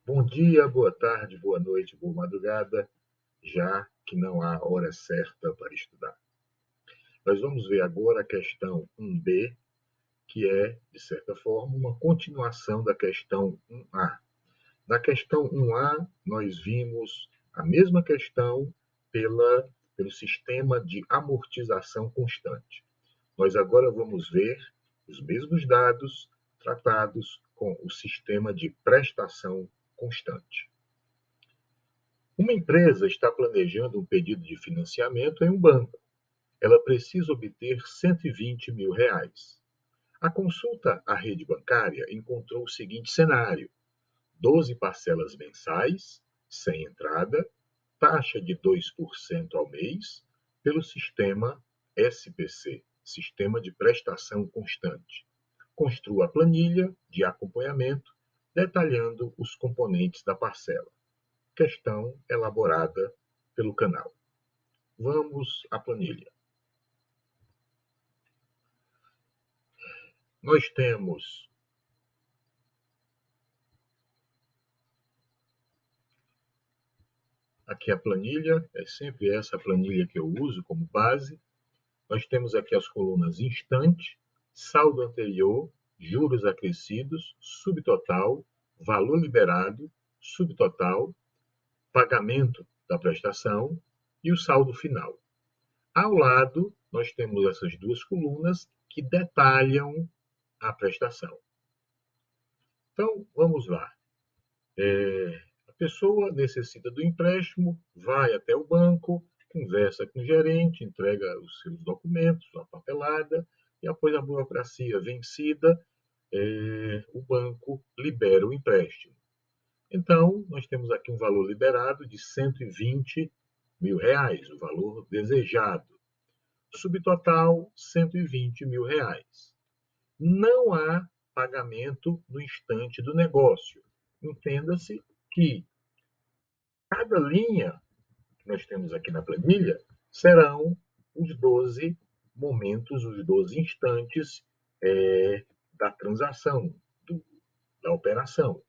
Bom dia, boa tarde, boa noite, boa madrugada, já que não há hora certa para estudar. Nós vamos ver agora a questão 1b, que é, de certa forma, uma continuação da questão 1a. Na questão 1a, nós vimos a mesma questão pelo sistema de amortização constante. Nós agora vamos ver os mesmos dados tratados com o sistema de prestação constante. Uma empresa está planejando um pedido de financiamento em um banco. Ela precisa obter R$ 120.000. A consulta à rede bancária encontrou o seguinte cenário: 12 parcelas mensais, sem entrada, taxa de 2% ao mês, pelo sistema SPC, Sistema de Prestação Constante. Construa a planilha de acompanhamento, detalhando os componentes da parcela. Questão elaborada pelo canal. Vamos à planilha. Nós temos aqui a planilha, é sempre essa planilha que eu uso como base. Nós temos aqui as colunas instante, saldo anterior, juros acrescidos, subtotal, valor liberado, subtotal, pagamento da prestação e o saldo final. Ao lado, nós temos essas duas colunas que detalham a prestação. Então, vamos lá. A pessoa necessita do empréstimo, vai até o banco, conversa com o gerente, entrega os seus documentos, a papelada, e após a burocracia vencida, o banco libera o empréstimo. Então, nós temos aqui um valor liberado de R$ 120.000, o valor desejado. Subtotal, R$ 120.000. Não há pagamento no instante do negócio. Entenda-se que cada linha que nós temos aqui na planilha serão os 12 momentos, os 12 instantes da transação, da operação.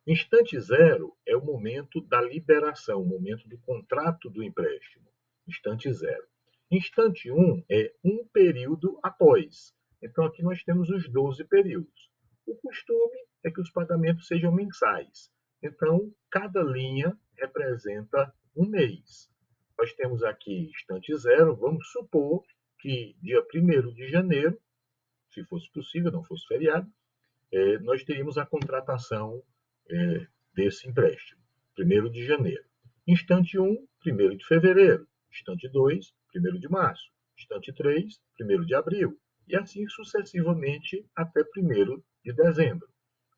Instante zero é o momento da liberação, o momento do contrato do empréstimo. Instante zero. Instante 1 é um período após. Então, aqui nós temos os 12 períodos. O costume é que os pagamentos sejam mensais. Então, cada linha representa um mês. Nós temos aqui instante zero, vamos supor que dia 1º de janeiro, se fosse possível, não fosse feriado, nós teríamos a contratação desse empréstimo, 1º de janeiro. Instante 1, 1º de fevereiro. Instante 2, 1º de março. Instante 3, 1º de abril. E assim sucessivamente até 1º de dezembro.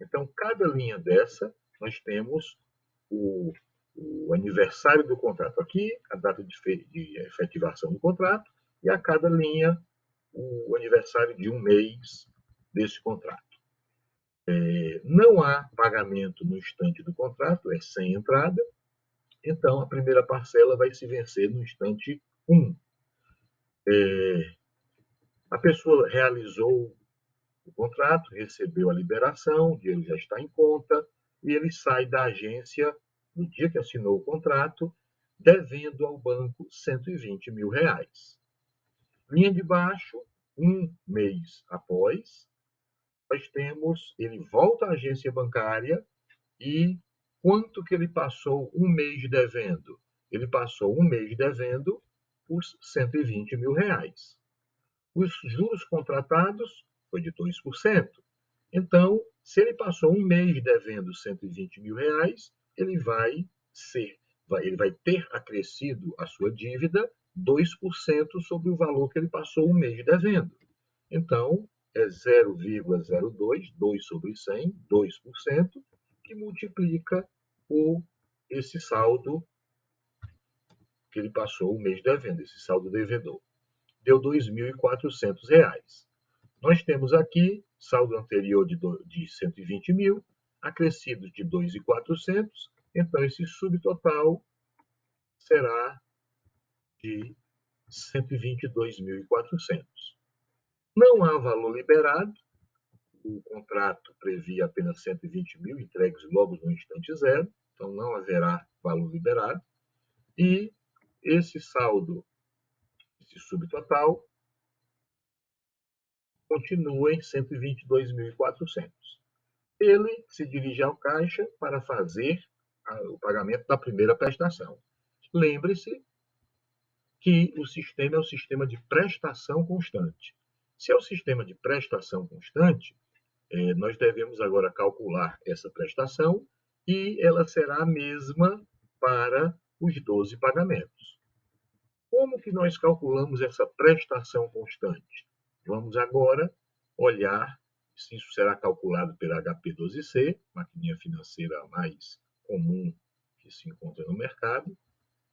Então, cada linha dessa, nós temos o aniversário do contrato aqui, a data de efetivação do contrato, e a cada linha o aniversário de um mês desse contrato. Não há pagamento no instante do contrato, é sem entrada, então a primeira parcela vai se vencer no instante 1. A pessoa realizou o contrato, recebeu a liberação, o dinheiro já está em conta, e ele sai da agência no dia que assinou o contrato, devendo ao banco R$ 120.000. Linha de baixo, um mês após, nós temos, ele volta à agência bancária e quanto que ele passou um mês devendo? Ele passou um mês devendo os R$ 120.000. Os juros contratados foi de 2%. Então, se ele passou um mês devendo R$ 120.000, ele vai ter acrescido a sua dívida 2% sobre o valor que ele passou um mês devendo. Então, é 0,02, 2 sobre 100, 2%, que multiplica esse saldo que ele passou o mês devendo, esse saldo devedor. Deu R$ 2.400. Nós temos aqui saldo anterior de R$ 120.000, acrescido de 2.400, então esse subtotal será de R$ 122.400. Não há valor liberado, O contrato previa apenas 120 mil entregues logo no instante zero, então não haverá valor liberado. E esse saldo, esse subtotal, continua em 122.400. Ele se dirige ao caixa para fazer o pagamento da primeira prestação. Lembre-se que o sistema é o sistema de prestação constante. Se é o sistema de prestação constante, nós devemos agora calcular essa prestação e ela será a mesma para os 12 pagamentos. Como que nós calculamos essa prestação constante? Vamos agora olhar se isso será calculado pela HP12C, maquininha financeira mais comum que se encontra no mercado.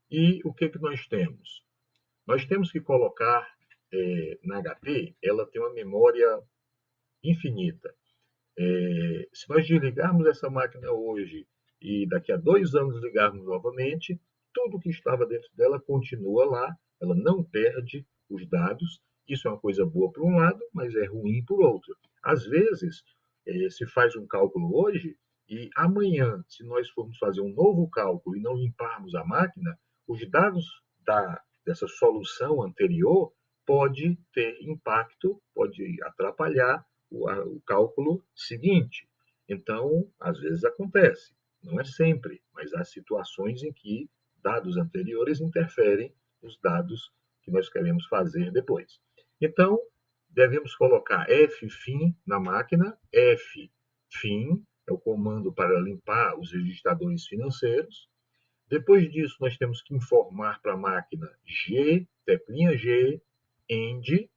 E o que nós temos? Nós temos que colocar na HP, ela tem uma memória infinita. Se nós desligarmos essa máquina hoje e daqui a 2 anos ligarmos novamente, tudo que estava dentro dela continua lá, ela não perde os dados. Isso é uma coisa boa por um lado, mas é ruim por outro. Às vezes, se faz um cálculo hoje e amanhã, se nós formos fazer um novo cálculo e não limparmos a máquina, os dados dessa solução anterior pode ter impacto, pode atrapalhar o cálculo seguinte. Então, às vezes acontece, não é sempre, mas há situações em que dados anteriores interferem nos dados que nós queremos fazer depois. Então, devemos colocar fFIN na máquina. fFIN é o comando para limpar os registradores financeiros. Depois disso, nós temos que informar para a máquina teclinha G, END,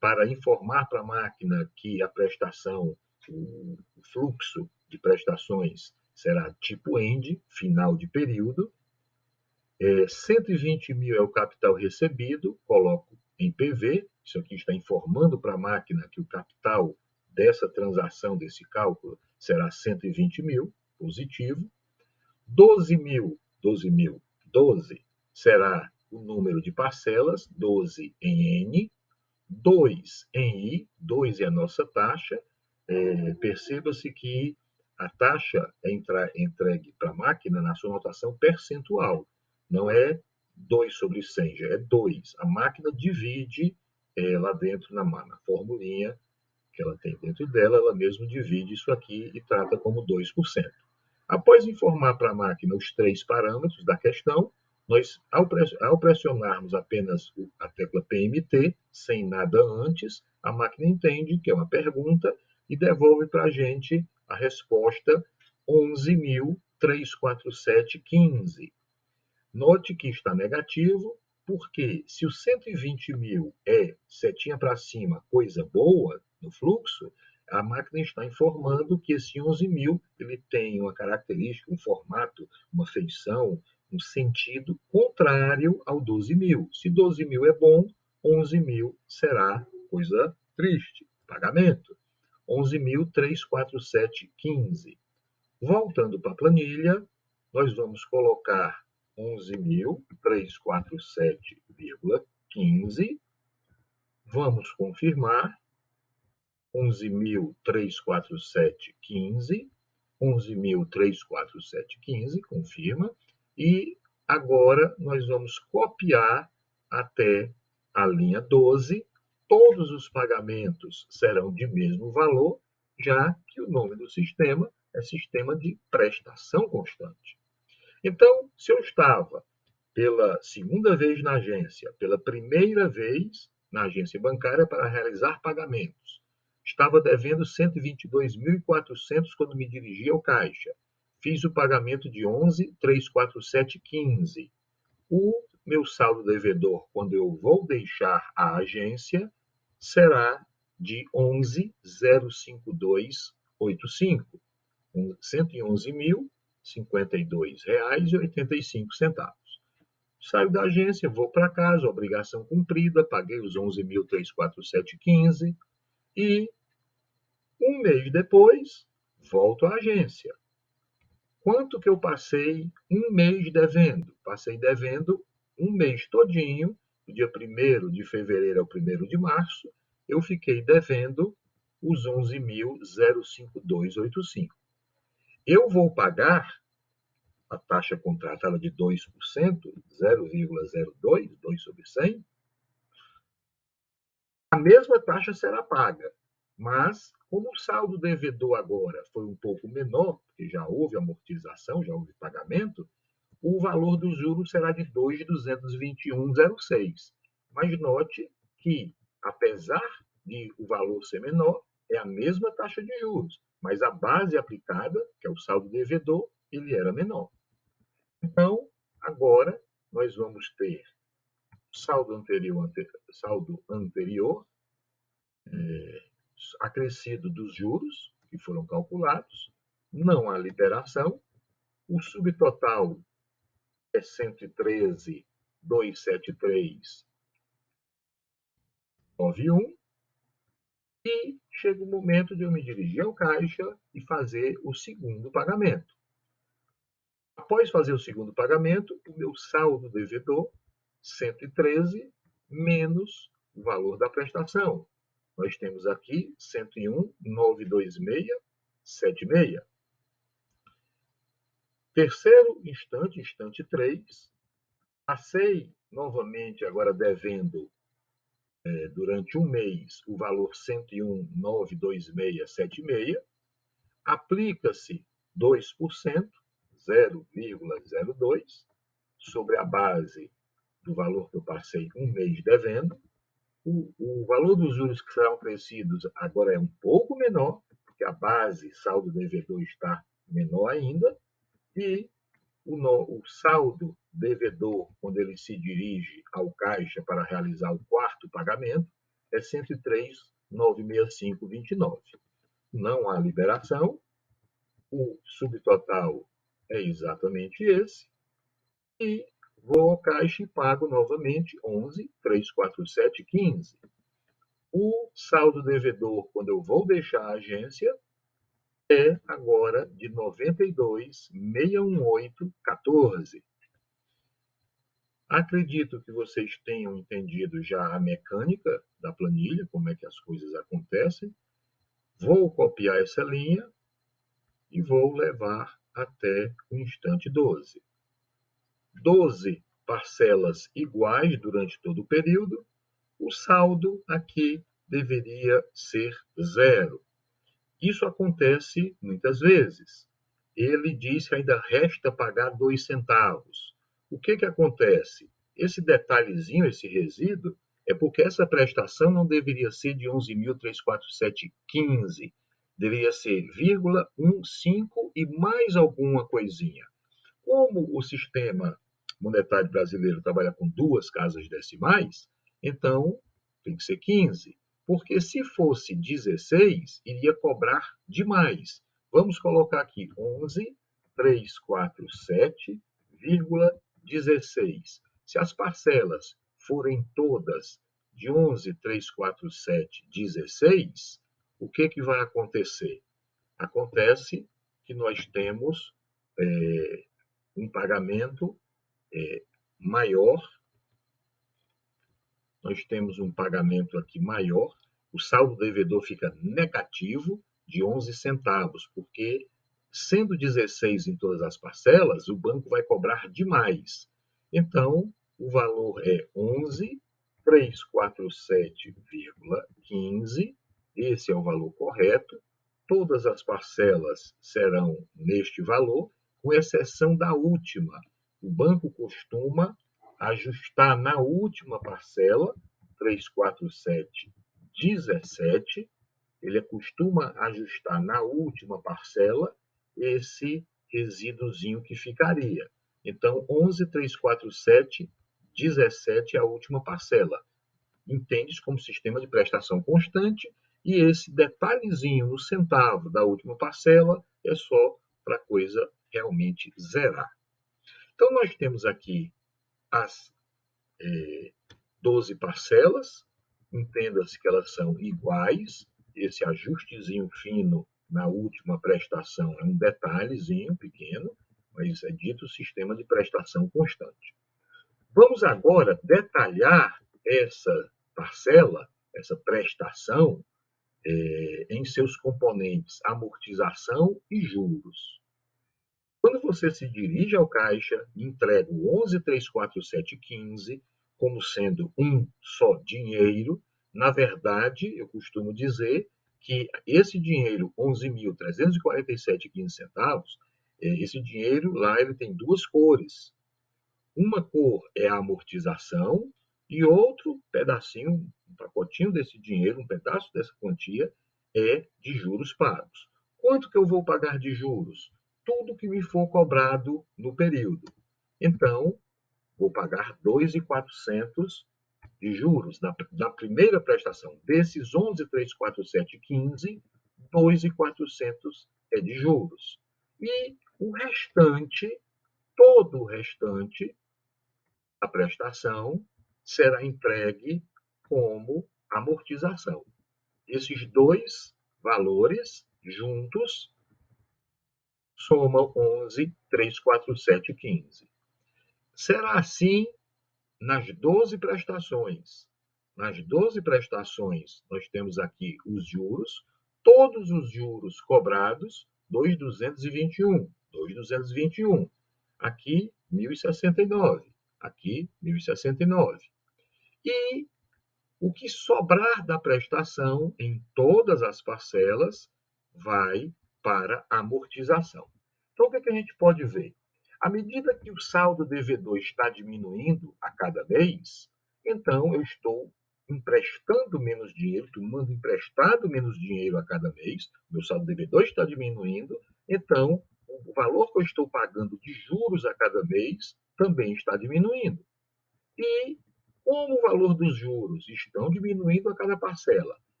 para informar para a máquina que a prestação, o fluxo de prestações será tipo END, final de período. 120 mil é o capital recebido, coloco em PV, isso aqui está informando para a máquina que o capital dessa transação, desse cálculo, será 120 mil, positivo. 12 será o número de parcelas, 12 em N, 2 em I, 2 é a nossa taxa. Perceba-se que a taxa é entregue para a máquina na sua notação percentual. Não é 2 sobre 100, já é 2. A máquina divide lá dentro na formulinha que ela tem dentro dela, ela mesma divide isso aqui e trata como 2%. Após informar para a máquina os 3 parâmetros da questão, nós, ao pressionarmos apenas a tecla PMT, sem nada antes, a máquina entende que é uma pergunta e devolve para a gente a resposta 11.347,15. Note que está negativo, porque se o 120 mil é setinha para cima, coisa boa no fluxo, a máquina está informando que esse 11 mil ele tem uma característica, um formato, uma feição, um sentido contrário ao 12 mil. Se 12 mil é bom, 11 mil será coisa triste, pagamento. 11.347,15. Voltando para a planilha, nós vamos colocar 11.347,15. Vamos confirmar. 11.347,15. 11.347,15, confirma. E agora nós vamos copiar até a linha 12. Todos os pagamentos serão de mesmo valor, já que o nome do sistema é sistema de prestação constante. Então, se eu estava pela segunda vez na agência, pela primeira vez na agência bancária para realizar pagamentos, estava devendo 122.400 quando me dirigi ao caixa. Fiz o pagamento de 11.347,15. O meu saldo devedor, quando eu vou deixar a agência, será de 11.052,85. R$ 111.052,85. Saio da agência, vou para casa, obrigação cumprida, paguei os 11.347,15 e um mês depois volto à agência. Quanto que eu passei um mês devendo? Passei devendo um mês todinho, do dia 1º de fevereiro ao 1º de março, eu fiquei devendo os 11.052,85. Eu vou pagar a taxa contratada de 2%, 0,02, 2 sobre 100, a mesma taxa será paga. Mas, como o saldo devedor agora foi um pouco menor, porque já houve amortização, já houve pagamento, o valor dos juros será de 2.221,06. Mas note que, apesar de o valor ser menor, é a mesma taxa de juros, mas a base aplicada, que é o saldo devedor, ele era menor. Então, agora, nós vamos ter saldo anterior acrescido dos juros que foram calculados, não há liberação, o subtotal é 113.273,91 e chega o momento de eu me dirigir ao caixa e fazer o segundo pagamento. Após fazer o segundo pagamento, o meu saldo devedor, 113 menos o valor da prestação. Nós temos aqui 101.926,76. Terceiro instante, instante 3, passei novamente agora devendo durante um mês o valor 101.926,76, aplica-se 2%, 0,02, sobre a base do valor que eu passei um mês devendo. O valor dos juros que serão crescidos agora é um pouco menor, porque a base saldo devedor está menor ainda, e o saldo devedor, quando ele se dirige ao caixa para realizar o quarto pagamento, é 103.965,29. Não há liberação, o subtotal é exatamente esse, e vou ao caixa e pago novamente 11.347,15. O saldo devedor, quando eu vou deixar a agência, é agora de 92.618,14. Acredito que vocês tenham entendido já a mecânica da planilha, como é que as coisas acontecem. Vou copiar essa linha e vou levar até o instante 12. 12 parcelas iguais durante todo o período. O saldo aqui deveria ser zero. Isso acontece muitas vezes. Ele diz que ainda resta pagar 2 centavos. O que acontece? Esse detalhezinho, esse resíduo, é porque essa prestação não deveria ser de 11.347,15. Deveria ser 0,15 e mais alguma coisinha. Como o sistema monetário brasileiro trabalha com duas casas decimais, então tem que ser 15. Porque se fosse 16, iria cobrar demais. Vamos colocar aqui 11.347,16. Se as parcelas forem todas de 11.347,16, o que vai acontecer? Acontece que nós temos um pagamento maior. Nós temos um pagamento aqui maior, o saldo devedor fica negativo de 11 centavos, porque, sendo 16 em todas as parcelas, o banco vai cobrar demais. Então, o valor é 11.347,15, esse é o valor correto. Todas as parcelas serão neste valor, com exceção da última. O banco costuma ajustar na última parcela, 347,17, ele costuma ajustar na última parcela esse resíduozinho que ficaria. Então, 11.347,17 é a última parcela. Entende-se como sistema de prestação constante, e esse detalhezinho no centavo da última parcela é só para a coisa realmente zerar. Então, nós temos aqui as 12 parcelas, entenda-se que elas são iguais, esse ajustezinho fino na última prestação é um detalhezinho pequeno, mas é dito sistema de prestação constante. Vamos agora detalhar essa parcela, essa prestação, em seus componentes amortização e juros. Quando você se dirige ao caixa e entrega o 11.34715 como sendo um só dinheiro, na verdade, eu costumo dizer que esse dinheiro, 11.347,15, esse dinheiro lá ele tem duas cores. Uma cor é a amortização e outro pedacinho, um pacotinho desse dinheiro, um pedaço dessa quantia é de juros pagos. Quanto que eu vou pagar de juros? Tudo que me for cobrado no período. Então, vou pagar 2.400 de juros da primeira prestação. Desses 11.34715, 2.400 é de juros. E o restante, todo o restante, a prestação será entregue como amortização. Esses dois valores juntos somam 11.34715. Será assim nas 12 prestações. Nas 12 prestações, nós temos aqui os juros, todos os juros cobrados, 2.221, 2.221. Aqui, 1.069. Aqui, 1.069. E o que sobrar da prestação em todas as parcelas vai para amortização. Então, o que a gente pode ver? À medida que o saldo devedor está diminuindo a cada mês, então eu estou emprestando menos dinheiro, tomando emprestado menos dinheiro a cada mês, meu saldo devedor está diminuindo, então o valor que eu estou pagando de juros a cada mês também está diminuindo. E como o valor dos juros estão diminuindo a cada parcela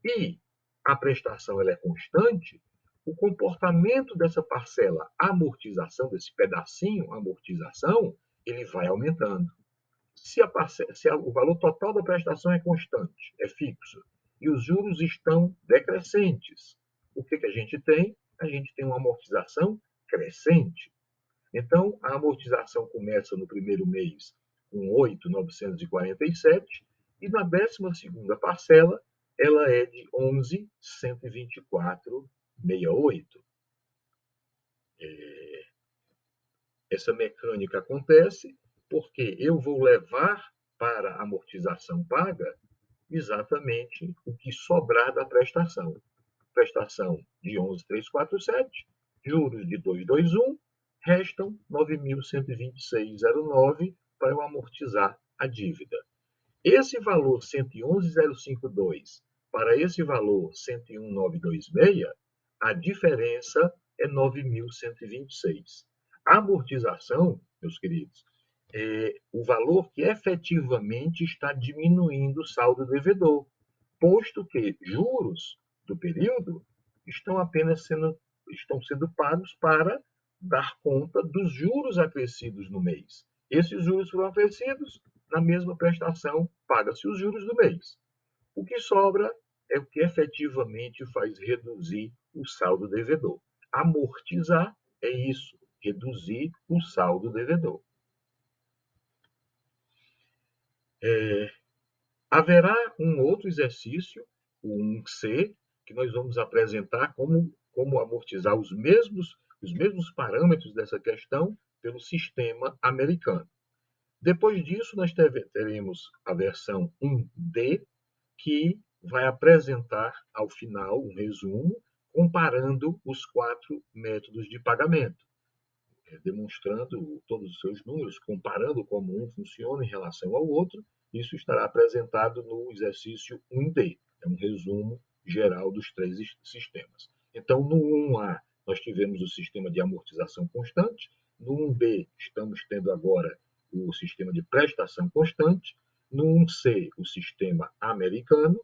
e a prestação ela é constante, o comportamento dessa parcela amortização, desse pedacinho amortização, ele vai aumentando. Se o valor total da prestação é constante, é fixo, e os juros estão decrescentes, o que a gente tem? A gente tem uma amortização crescente. Então, a amortização começa no primeiro mês com 8.947 e na 12ª parcela ela é de 11.124,68. Essa mecânica acontece porque eu vou levar para a amortização paga exatamente o que sobrar da prestação. Prestação de 11.347, juros de 221, restam 9.126,09 para eu amortizar a dívida. Esse valor 111.052 para esse valor 101.926, a diferença é 9.126. A amortização, meus queridos, é o valor que efetivamente está diminuindo o saldo devedor, posto que juros do período estão sendo pagos para dar conta dos juros acrescidos no mês. Esses juros foram acrescidos, na mesma prestação, paga-se os juros do mês. O que sobra é o que efetivamente faz reduzir o saldo devedor. Amortizar é isso, reduzir o saldo devedor. Haverá um outro exercício, o 1C, que nós vamos apresentar como amortizar os mesmos parâmetros dessa questão pelo sistema americano. Depois disso, nós teremos a versão 1D, que vai apresentar, ao final, um resumo, comparando os 4 métodos de pagamento, demonstrando todos os seus números, comparando como um funciona em relação ao outro. Isso estará apresentado no exercício 1D, é um resumo geral dos 3 sistemas. Então, no 1A, nós tivemos o sistema de amortização constante, no 1B, estamos tendo agora o sistema de prestação constante, no 1C, o sistema americano,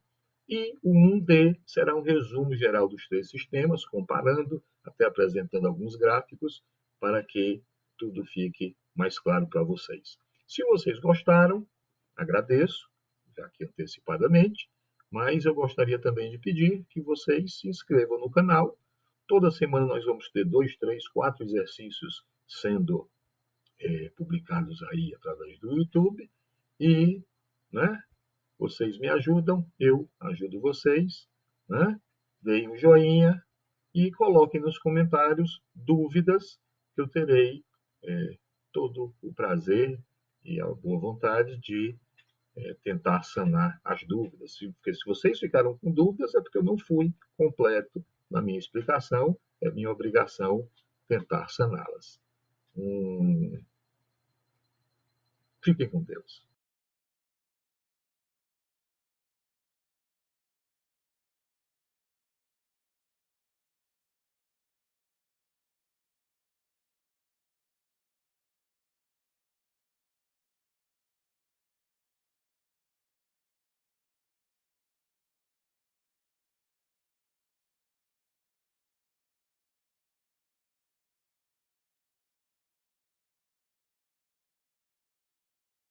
e o 1D será um resumo geral dos 3 sistemas, comparando, até apresentando alguns gráficos, para que tudo fique mais claro para vocês. Se vocês gostaram, agradeço, já que antecipadamente, mas eu gostaria também de pedir que vocês se inscrevam no canal. Toda semana nós vamos ter 2, 3, 4 exercícios sendo publicados aí através do YouTube. E, né, vocês me ajudam, eu ajudo vocês, né? deem um joinha e coloquem nos comentários dúvidas, que eu terei todo o prazer e a boa vontade de tentar sanar as dúvidas. Porque se vocês ficaram com dúvidas, é porque eu não fui completo na minha explicação, é minha obrigação tentar saná-las. Fiquem com Deus.